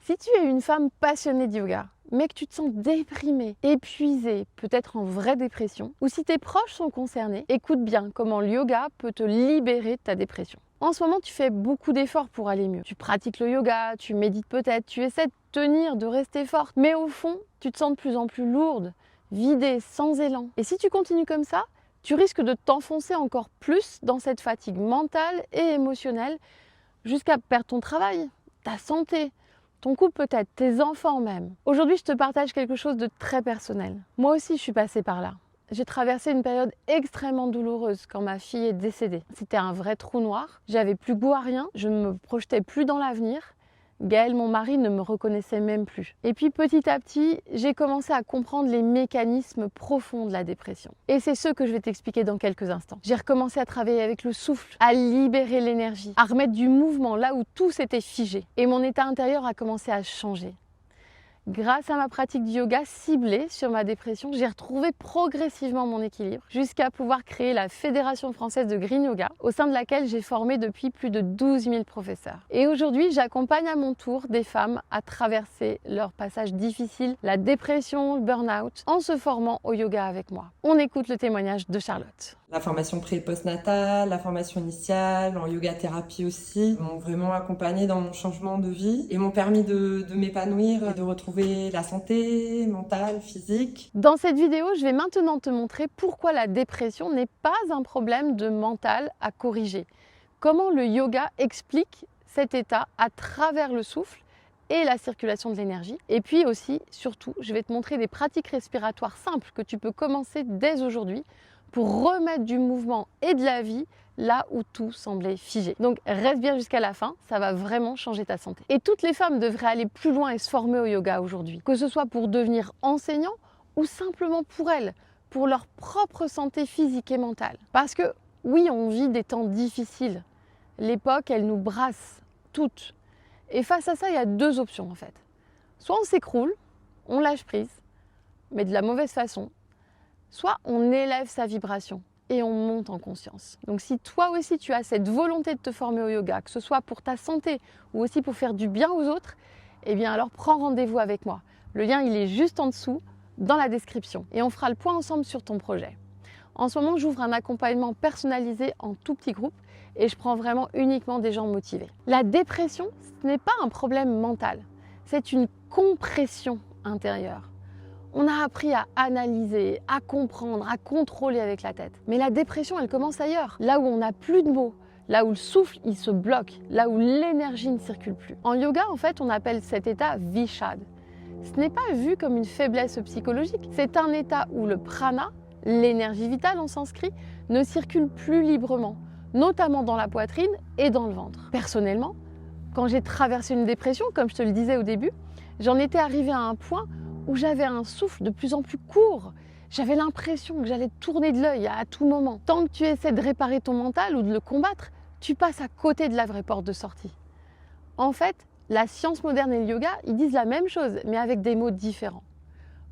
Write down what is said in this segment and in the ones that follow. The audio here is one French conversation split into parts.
Si tu es une femme passionnée de yoga, mais que tu te sens déprimée, épuisée, peut-être en vraie dépression, ou si tes proches sont concernés, écoute bien comment le yoga peut te libérer de ta dépression. En ce moment, tu fais beaucoup d'efforts pour aller mieux. Tu pratiques le yoga, tu médites peut-être, tu essaies de tenir, de rester forte, mais au fond, tu te sens de plus en plus lourde, vidée, sans élan. Et si tu continues comme ça, tu risques de t'enfoncer encore plus dans cette fatigue mentale et émotionnelle jusqu'à perdre ton travail, ta santé, ton couple peut-être, tes enfants même. Aujourd'hui, je te partage quelque chose de très personnel. Moi aussi, je suis passée par là. J'ai traversé une période extrêmement douloureuse quand ma fille est décédée. C'était un vrai trou noir. J'avais plus goût à rien. Je ne me projetais plus dans l'avenir. Gaël, mon mari, ne me reconnaissait même plus. Et puis petit à petit, j'ai commencé à comprendre les mécanismes profonds de la dépression. Et c'est ce que je vais t'expliquer dans quelques instants. J'ai recommencé à travailler avec le souffle, à libérer l'énergie, à remettre du mouvement là où tout s'était figé. Et mon état intérieur a commencé à changer. Grâce à ma pratique du yoga ciblée sur ma dépression, j'ai retrouvé progressivement mon équilibre jusqu'à pouvoir créer la Fédération française de Green Yoga, au sein de laquelle j'ai formé depuis plus de 12 000 professeurs. Et aujourd'hui, j'accompagne à mon tour des femmes à traverser leur passage difficile, la dépression, le burn-out, en se formant au yoga avec moi. On écoute le témoignage de Charlotte. La formation pré- et postnatale, la formation initiale, en yoga thérapie aussi, m'ont vraiment accompagnée dans mon changement de vie et m'ont permis de m'épanouir et de retrouver la santé mentale, physique. Dans cette vidéo, je vais maintenant te montrer pourquoi la dépression n'est pas un problème de mental à corriger. Comment le yoga explique cet état à travers le souffle et la circulation de l'énergie. Et puis aussi, surtout, je vais te montrer des pratiques respiratoires simples que tu peux commencer dès aujourd'hui pour remettre du mouvement et de la vie là où tout semblait figé. Donc reste bien jusqu'à la fin, ça va vraiment changer ta santé. Et toutes les femmes devraient aller plus loin et se former au yoga aujourd'hui, que ce soit pour devenir enseignant ou simplement pour elles, pour leur propre santé physique et mentale. Parce que oui, on vit des temps difficiles. L'époque, elle nous brasse toutes. Et face à ça, il y a deux options en fait. Soit on s'écroule, on lâche prise, mais de la mauvaise façon, soit on élève sa vibration et on monte en conscience. Donc si toi aussi tu as cette volonté de te former au yoga, que ce soit pour ta santé ou aussi pour faire du bien aux autres, eh bien alors prends rendez-vous avec moi. Le lien il est juste en dessous dans la description et on fera le point ensemble sur ton projet. En ce moment, j'ouvre un accompagnement personnalisé en tout petit groupe et je prends vraiment uniquement des gens motivés. La dépression, ce n'est pas un problème mental, c'est une compression intérieure. On a appris à analyser, à comprendre, à contrôler avec la tête. Mais la dépression, elle commence ailleurs, là où on n'a plus de mots, là où le souffle, il se bloque, là où l'énergie ne circule plus. En yoga, en fait, on appelle cet état Vishad. Ce n'est pas vu comme une faiblesse psychologique. C'est un état où le prana, l'énergie vitale en sanskrit, ne circule plus librement, notamment dans la poitrine et dans le ventre. Personnellement, quand j'ai traversé une dépression, comme je te le disais au début, j'en étais arrivée à un point où j'avais un souffle de plus en plus court. J'avais l'impression que j'allais tourner de l'œil à tout moment. Tant que tu essaies de réparer ton mental ou de le combattre, tu passes à côté de la vraie porte de sortie. En fait, la science moderne et le yoga, ils disent la même chose, mais avec des mots différents.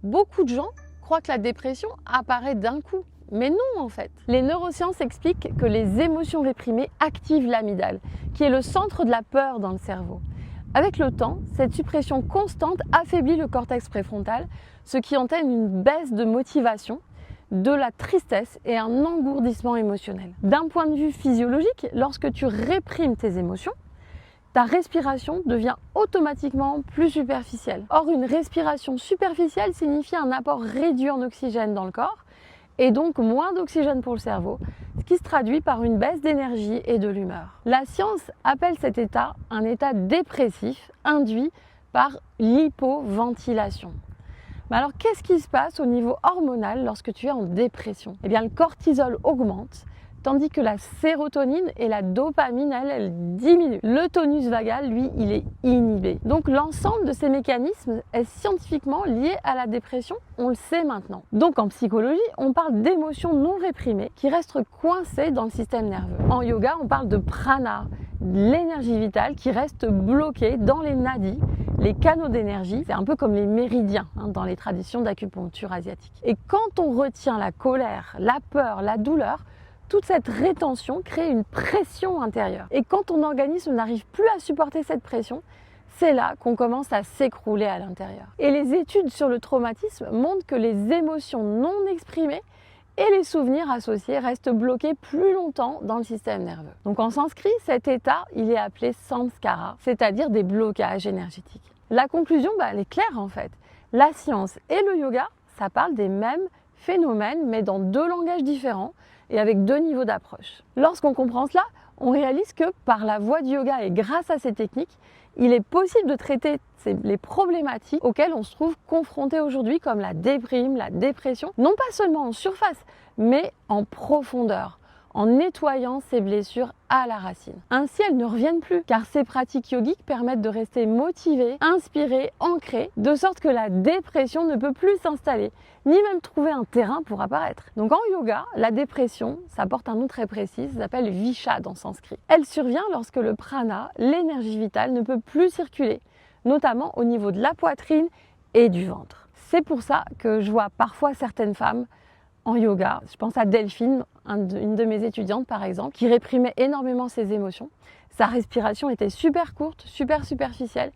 Beaucoup de gens croient que la dépression apparaît d'un coup, mais non en fait. Les neurosciences expliquent que les émotions réprimées activent l'amygdale, qui est le centre de la peur dans le cerveau. Avec le temps, cette suppression constante affaiblit le cortex préfrontal, ce qui entraîne une baisse de motivation, de la tristesse et un engourdissement émotionnel. D'un point de vue physiologique, lorsque tu réprimes tes émotions, ta respiration devient automatiquement plus superficielle. Or, une respiration superficielle signifie un apport réduit en oxygène dans le corps et donc moins d'oxygène pour le cerveau, ce qui se traduit par une baisse d'énergie et de l'humeur. La science appelle cet état un état dépressif induit par l'hypoventilation. Mais alors, qu'est-ce qui se passe au niveau hormonal lorsque tu es en dépression? Eh bien, le cortisol augmente, tandis que la sérotonine et la dopamine, elles diminuent. Le tonus vagal, lui, il est inhibé. Donc l'ensemble de ces mécanismes est scientifiquement lié à la dépression, on le sait maintenant. Donc en psychologie, on parle d'émotions non réprimées qui restent coincées dans le système nerveux. En yoga, on parle de prana, de l'énergie vitale qui reste bloquée dans les nadis, les canaux d'énergie. C'est un peu comme les méridiens dans les traditions d'acupuncture asiatique. Et quand on retient la colère, la peur, la douleur, toute cette rétention crée une pression intérieure. Et quand ton organisme n'arrive plus à supporter cette pression, c'est là qu'on commence à s'écrouler à l'intérieur. Et les études sur le traumatisme montrent que les émotions non exprimées et les souvenirs associés restent bloqués plus longtemps dans le système nerveux. Donc en sanskrit, cet état, il est appelé samskara, c'est-à-dire des blocages énergétiques. La conclusion, elle est claire en fait. La science et le yoga, ça parle des mêmes phénomènes, mais dans deux langages différents et avec deux niveaux d'approche. Lorsqu'on comprend cela, on réalise que par la voie du yoga et grâce à ces techniques, il est possible de traiter les problématiques auxquelles on se trouve confronté aujourd'hui, comme la déprime, la dépression, non pas seulement en surface, mais en profondeur, en nettoyant ces blessures à la racine. Ainsi, elles ne reviennent plus, car ces pratiques yogiques permettent de rester motivé, inspiré, ancré, de sorte que la dépression ne peut plus s'installer, ni même trouver un terrain pour apparaître. Donc en yoga, la dépression, ça porte un nom très précis, ça s'appelle Vishad en sanskrit. Elle survient lorsque le prana, l'énergie vitale, ne peut plus circuler, notamment au niveau de la poitrine et du ventre. C'est pour ça que je vois parfois certaines femmes en yoga, je pense à Delphine, une de mes étudiantes par exemple, qui réprimait énormément ses émotions. Sa respiration était super courte, super superficielle,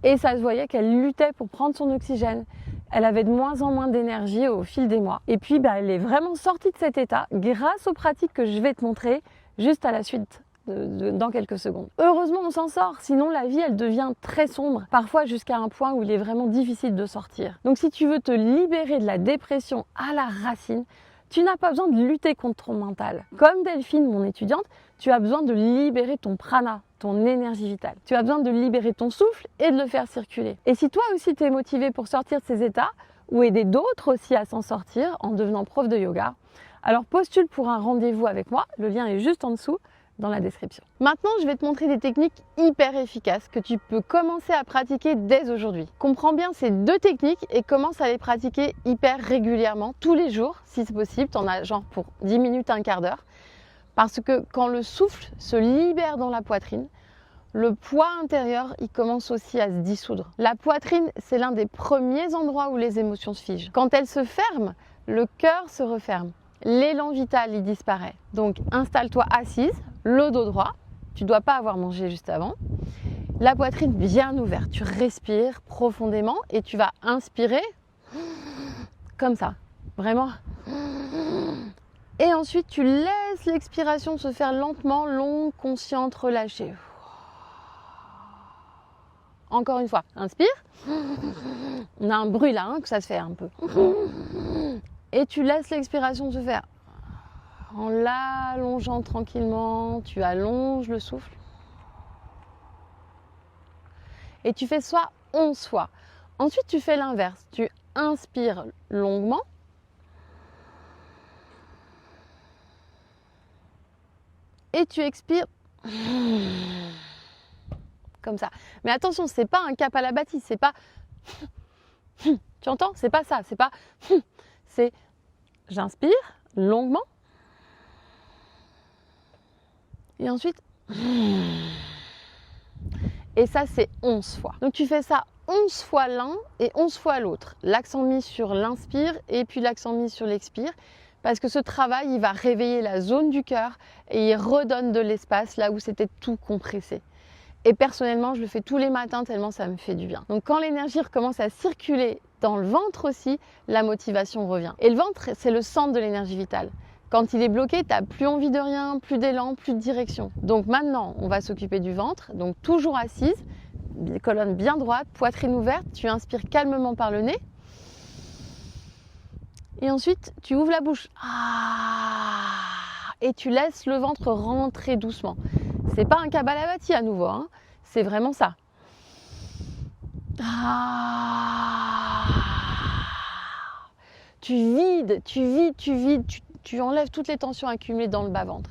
et ça se voyait qu'elle luttait pour prendre son oxygène. Elle avait de moins en moins d'énergie au fil des mois. Et puis elle est vraiment sortie de cet état grâce aux pratiques que je vais te montrer juste à la suite. Dans quelques secondes. Heureusement, on s'en sort, sinon la vie, elle devient très sombre, parfois jusqu'à un point où il est vraiment difficile de sortir. Donc si tu veux te libérer de la dépression à la racine, tu n'as pas besoin de lutter contre ton mental. Comme Delphine, mon étudiante, tu as besoin de libérer ton prana, ton énergie vitale. Tu as besoin de libérer ton souffle et de le faire circuler. Et si toi aussi tu es motivé pour sortir de ces états, ou aider d'autres aussi à s'en sortir en devenant prof de yoga, alors postule pour un rendez-vous avec moi, le lien est juste en dessous, dans la description. Maintenant, je vais te montrer des techniques hyper efficaces que tu peux commencer à pratiquer dès aujourd'hui. Comprends bien ces deux techniques et commence à les pratiquer hyper régulièrement, tous les jours, si c'est possible. Tu en as genre pour 10 minutes, un quart d'heure. Parce que quand le souffle se libère dans la poitrine, le poids intérieur, il commence aussi à se dissoudre. La poitrine, c'est l'un des premiers endroits où les émotions se figent. Quand elle se ferme, le cœur se referme. L'élan vital, il disparaît. Donc, installe-toi assise, le dos droit. Tu ne dois pas avoir mangé juste avant. La poitrine bien ouverte. Tu respires profondément et tu vas inspirer comme ça. Vraiment. Et ensuite, tu laisses l'expiration se faire lentement, longue, consciente, relâchée. Encore une fois, inspire. On a un bruit là, que ça se fait un peu. Et tu laisses l'expiration se faire. En l'allongeant tranquillement, tu allonges le souffle. Et tu fais ça 11 fois. Ensuite, tu fais l'inverse. Tu inspires longuement. Et tu expires comme ça. Mais attention, c'est pas un cap à la bâtisse, c'est pas tu entends? C'est pas ça, c'est pas c'est j'inspire longuement et ensuite et ça c'est 11 fois. Donc tu fais ça 11 fois l'un et 11 fois l'autre. L'accent mis sur l'inspire et puis l'accent mis sur l'expire. Parce que ce travail, il va réveiller la zone du cœur et il redonne de l'espace là où c'était tout compressé. Et personnellement, je le fais tous les matins tellement ça me fait du bien. Donc quand l'énergie recommence à circuler dans le ventre aussi, la motivation revient. Et le ventre, c'est le centre de l'énergie vitale. Quand il est bloqué, tu n'as plus envie de rien, plus d'élan, plus de direction. Donc maintenant, on va s'occuper du ventre. Donc toujours assise, colonne bien droite, poitrine ouverte. Tu inspires calmement par le nez. Et ensuite, tu ouvres la bouche. Et tu laisses le ventre rentrer doucement. C'est pas un Kabbalah-bati à nouveau, hein. C'est vraiment ça. Tu vides, tu enlèves toutes les tensions accumulées dans le bas-ventre.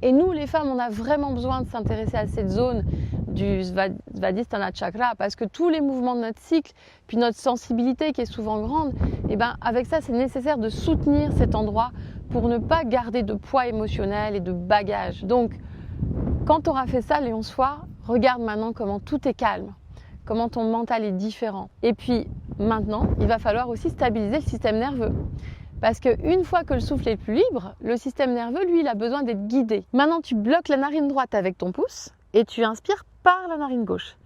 Et nous, les femmes, on a vraiment besoin de s'intéresser à cette zone du Svadhisthana Chakra parce que tous les mouvements de notre cycle, puis notre sensibilité qui est souvent grande, et ben avec ça, c'est nécessaire de soutenir cet endroit pour ne pas garder de poids émotionnel et de bagages. Donc, quand tu auras fait ça les 11 fois, regarde maintenant comment tout est calme, comment ton mental est différent. Et puis maintenant, il va falloir aussi stabiliser le système nerveux. Parce qu'une fois que le souffle est plus libre, le système nerveux, lui, il a besoin d'être guidé. Maintenant, tu bloques la narine droite avec ton pouce et tu inspires par la narine gauche.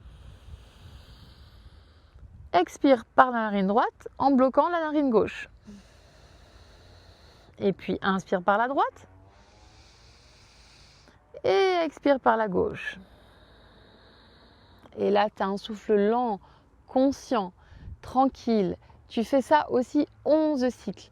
Expire par la narine droite en bloquant la narine gauche. Et puis inspire par la droite. Et expire par la gauche. Et là, tu as un souffle lent, conscient, tranquille. Tu fais ça aussi 11 cycles.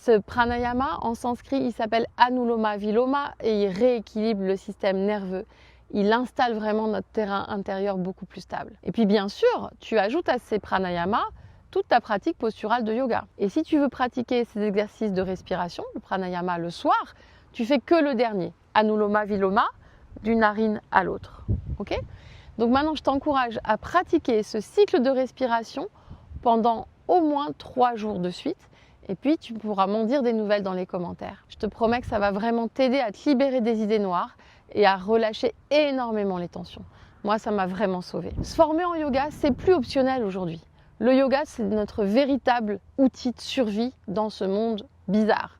Ce pranayama, en sanskrit, il s'appelle Anuloma Viloma et il rééquilibre le système nerveux. Il installe vraiment notre terrain intérieur beaucoup plus stable. Et puis bien sûr, tu ajoutes à ces pranayamas toute ta pratique posturale de yoga. Et si tu veux pratiquer ces exercices de respiration, le pranayama le soir, tu fais que le dernier, Anuloma Viloma, d'une narine à l'autre. Ok ? Donc maintenant, je t'encourage à pratiquer ce cycle de respiration pendant au moins 3 jours de suite. Et puis, tu pourras m'en dire des nouvelles dans les commentaires. Je te promets que ça va vraiment t'aider à te libérer des idées noires et à relâcher énormément les tensions. Moi, ça m'a vraiment sauvée. Se former en yoga, c'est plus optionnel aujourd'hui. Le yoga, c'est notre véritable outil de survie dans ce monde bizarre.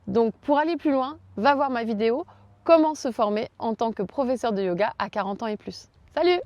Donc, pour aller plus loin, va voir ma vidéo « Comment se former en tant que professeur de yoga à 40 ans et plus ». Salut!